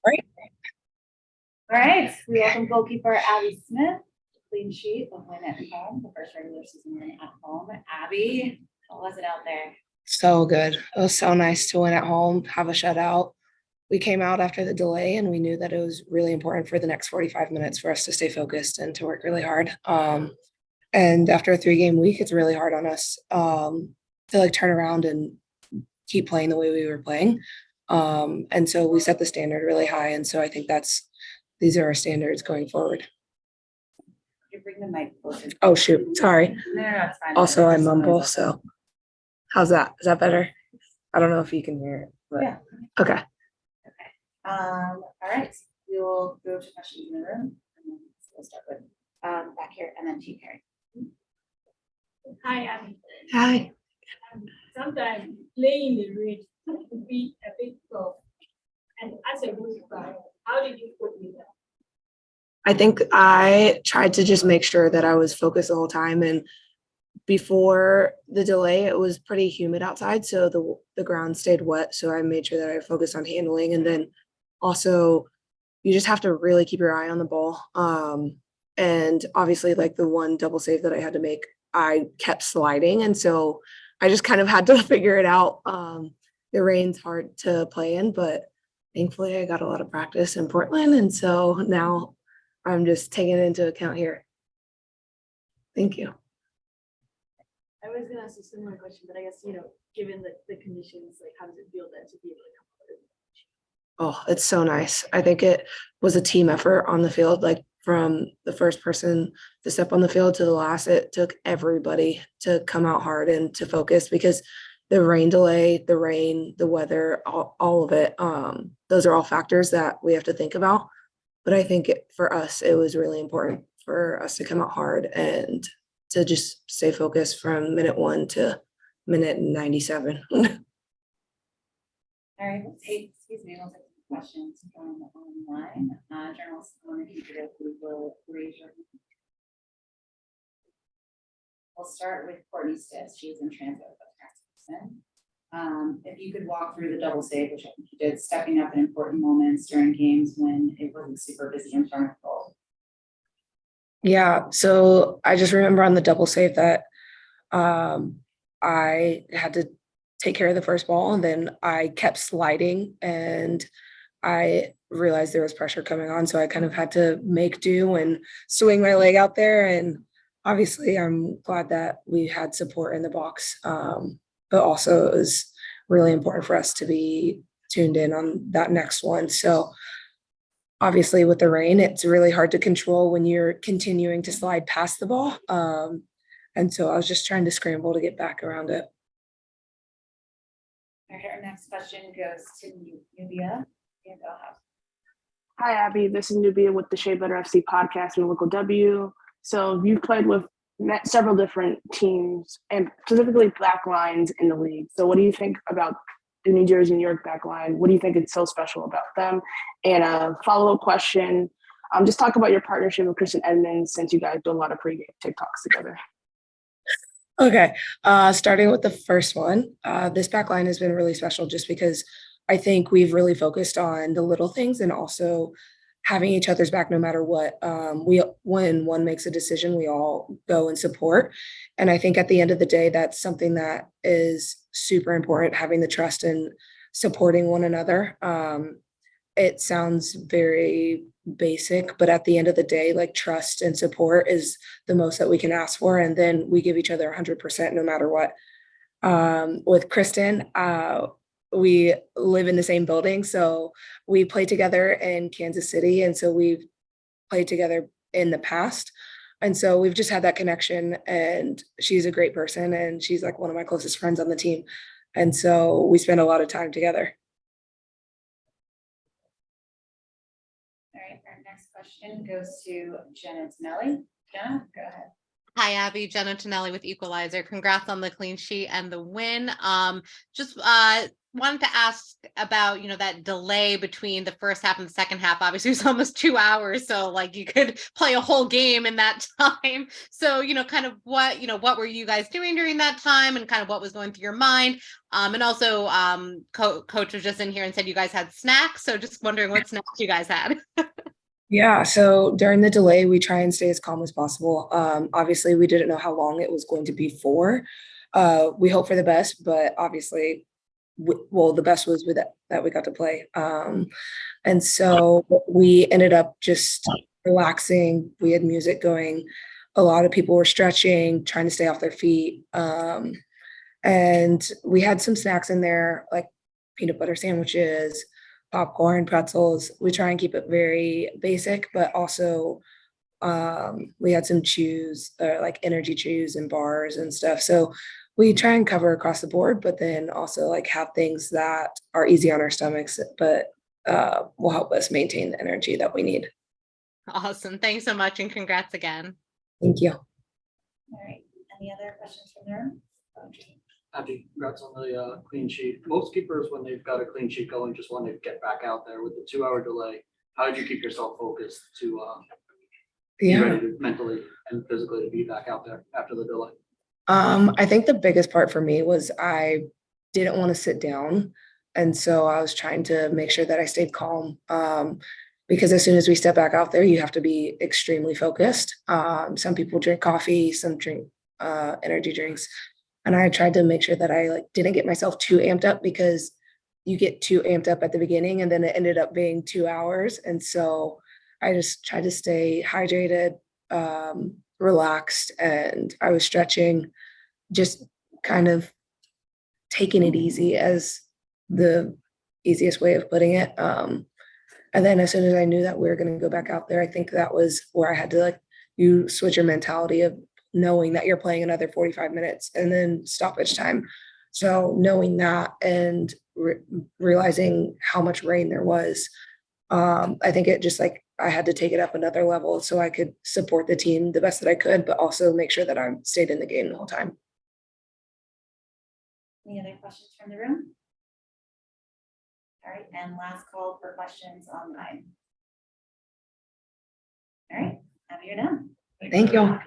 Right. All right, we welcome goalkeeper Abby Smith. Clean sheet of win at home, the first regular season win at home. Abby, how was it out there? So good. It was so nice to win at home, have a shutout. We came out after the delay and we knew that it was really important for the next 45 minutes for us to stay focused and to work really hard. And after a 3-game week, it's really hard on us to like turn around and keep playing the way we were playing. And so we set the standard really high. And so I think these are our standards going forward. You bring the mic closer. Oh, shoot. Sorry. No, it's fine. Also, I mumble. So how's that? Is that better? I don't know if you can hear it. But... Yeah. Okay. All right. We'll go to questions in the room. And then we'll start with back here and then Team Harry. Hi, Abby. Hi. Sometimes playing the rain could be a bit tough. And as a goalkeeper, how did you cope with that? I think I tried to just make sure that I was focused the whole time. And before the delay, it was pretty humid outside, so the ground stayed wet. So I made sure that I focused on handling. And then also, you just have to really keep your eye on the ball. And obviously, like the one double save that I had to make, I kept sliding. And so I just kind of had to figure it out. The rain's hard to play in, but thankfully I got a lot of practice in Portland. And so now I'm just taking it into account here. Thank you. I was gonna ask a similar question, but I guess, given the conditions, like how does it feel then to be able to come out? Oh, it's so nice. I think it was a team effort on the field, like from the first person to step on the field to the last. It took everybody to come out hard and to focus because the rain delay, the rain, the weather, all of it, those are all factors that we have to think about. But I think for us, it was really important for us to come out hard and to just stay focused from minute 1 to minute 97. All right, excuse me, we'll take some questions from online. Journalists, if you could please raise your hand. We'll start with Courtney Stiss. She's in transit with us. If you could walk through the double save, which I think you did, stepping up in important moments during games when it wasn't super busy in front of goal. Yeah, so I just remember on the double save that I had to take care of the first ball and then I kept sliding and I realized there was pressure coming on. So I kind of had to make do and swing my leg out there. And obviously I'm glad that we had support in the box. But also it was really important for us to be tuned in on that next one. So obviously with the rain, it's really hard to control when you're continuing to slide past the ball. And so I was just trying to scramble to get back around it. All right, our next question goes to Nubia. Yeah, go ahead. Hi, Abby. This is Nubia with the Shea Butter FC podcast and Local W. So you've played with several different teams and specifically back lines in the league. So what do you think about the New Jersey, New York back line? What do you think is so special about them? And a follow-up question, just talk about your partnership with Kristen Edmonds since you guys do a lot of pregame TikToks together. Okay, starting with the first one, this back line has been really special just because I think we've really focused on the little things and also having each other's back no matter what. When one makes a decision, we all go and support. And I think at the end of the day, that's something that is super important, having the trust and supporting one another. It sounds very basic, but at the end of the day, like trust and support is the most that we can ask for. And then we give each other 100% no matter what. With Kristen, we live in the same building. So we play together in Kansas City. And so we've played together in the past. And so we've just had that connection and she's a great person and she's like one of my closest friends on the team. And so we spend a lot of time together. All right, our next question goes to Jenna Tonelli. Jenna, go ahead. Hi, Abby. Jenna Tonelli with Equalizer. Congrats on the clean sheet and the win. Just wanted to ask about, that delay between the first half and the second half. Obviously, it was almost 2 hours, so like you could play a whole game in that time. So, kind of what were you guys doing during that time, and kind of what was going through your mind? And also, Coach was just in here and said you guys had snacks. So, just wondering what snacks you guys had. Yeah, so during the delay, we try and stay as calm as possible. Obviously, we didn't know how long it was going to be for. We hope for the best, but obviously, well, the best was with that we got to play. And so we ended up just relaxing. We had music going. A lot of people were stretching, trying to stay off their feet. And we had some snacks in there, like peanut butter sandwiches, popcorn, pretzels. We try and keep it very basic, but also we had some chews, like energy chews and bars and stuff. So we try and cover across the board, but then also like have things that are easy on our stomachs, but will help us maintain the energy that we need. Awesome. Thanks so much, and congrats again. Thank you. All right, any other questions from the room? Abby, congrats on the clean sheet. Most keepers, when they've got a clean sheet going, just want to get back out there. With the 2-hour delay, how did you keep yourself focused to be ready to mentally and physically to be back out there after the delay? I think the biggest part for me was I didn't want to sit down. And so I was trying to make sure that I stayed calm. Because as soon as we step back out there, you have to be extremely focused. Some people drink coffee, some drink energy drinks. And I tried to make sure that I didn't get myself too amped up, because you get too amped up at the beginning and then it ended up being 2 hours. And so I just tried to stay hydrated, relaxed, and I was stretching, just kind of taking it easy as the easiest way of putting it. And then as soon as I knew that we were going to go back out there, I think that was where I had to you switch your mentality of knowing that you're playing another 45 minutes and then stoppage time. So knowing that and realizing how much rain there was, I think it just I had to take it up another level so I could support the team the best that I could, but also make sure that I stayed in the game the whole time. Any other questions from the room? All right, and last call for questions online. All right, Abby, you're done. Thank you.